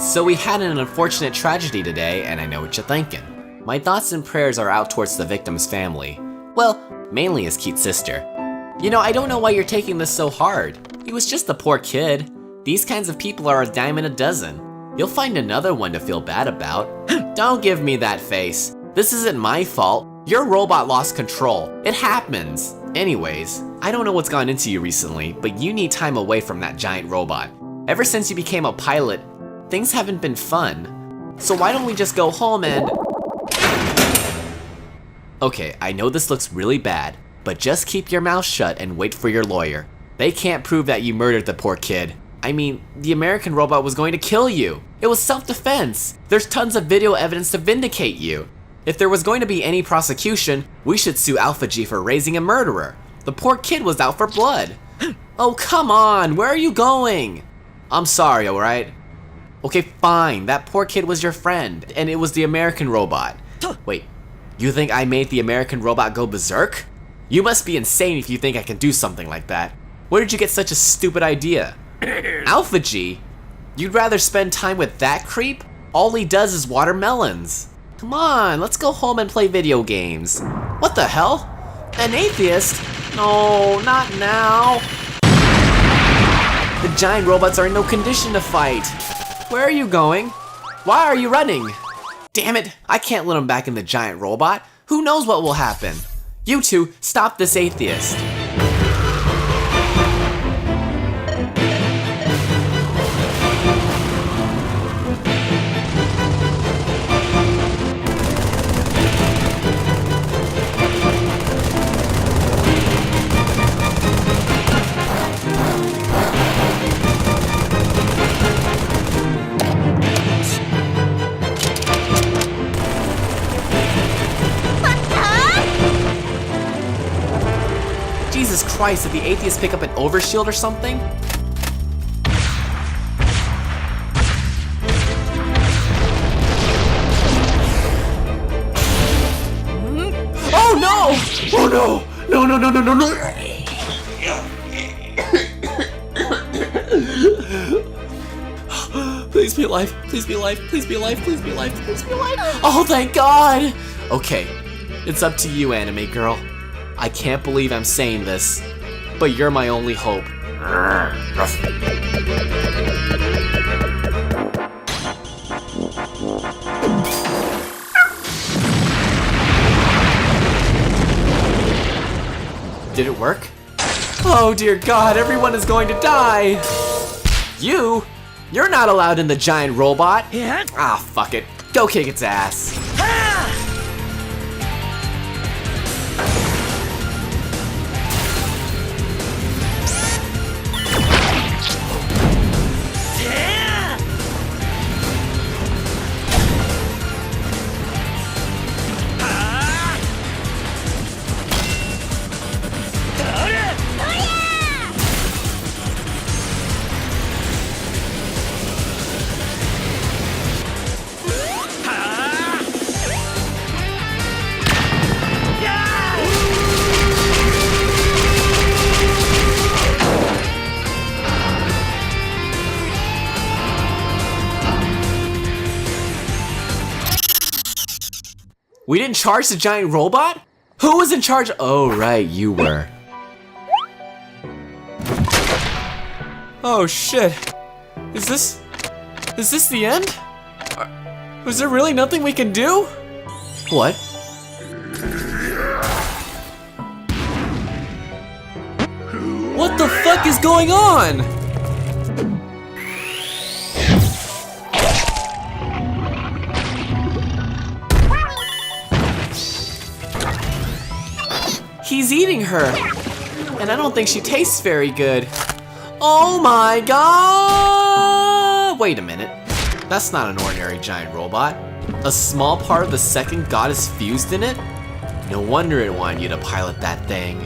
So we had an unfortunate tragedy today, and I know what you're thinking. My thoughts and prayers are out towards the victim's family. Well, mainly his cute sister. You know, I don't know why you're taking this so hard. He was just a poor kid. These kinds of people are a dime in a dozen. You'll find another one to feel bad about. Don't give me that face. This isn't my fault. Your robot lost control. It happens. Anyways, I don't know what's gone into you recently, but you need time away from that giant robot. Ever since you became a pilot, things haven't been fun. So why don't we just go home and... Okay, I know this looks really bad, but just keep your mouth shut and wait for your lawyer. They can't prove that you murdered the poor kid. I mean, the American robot was going to kill you. It was self-defense. There's tons of video evidence to vindicate you. If there was going to be any prosecution, we should sue Alpha G for raising a murderer. The poor kid was out for blood. Oh, come on, where are you going? I'm sorry, alright? Okay, fine, that poor kid was your friend, and it was the American robot. Wait, you think I made the American robot go berserk? You must be insane if you think I can do something like that. Where did you get such a stupid idea? Alpha G? You'd rather spend time with that creep? All he does is watermelons. Come on, let's go home and play video games. What the hell? An atheist? No, not now. The giant robots are in no condition to fight. Where are you going? Why are you running? Damn it, I can't let him back in the giant robot. Who knows what will happen? You two, stop this atheist. Jesus Christ, did the atheist pick up an overshield or something? Oh no! Oh no! No, no, no, no, no, no! Please be alive, please be alive, please be alive, please be alive, please be alive! Oh, thank God! Okay, it's up to you, anime girl. I can't believe I'm saying this, but you're my only hope. Did it work? Oh dear God, everyone is going to die! You're not allowed in the giant robot! Yeah? Ah, fuck it. Go kick its ass. We didn't charge the giant robot? Who was in charge? Oh, right, you were. Oh, shit. Is this the end? Was there really nothing we can do? What? What the fuck is going on? He's eating her, and I don't think she tastes very good. Oh my God! Wait a minute, that's not an ordinary giant robot. A small part of the second god is fused in it? No wonder it wanted you to pilot that thing.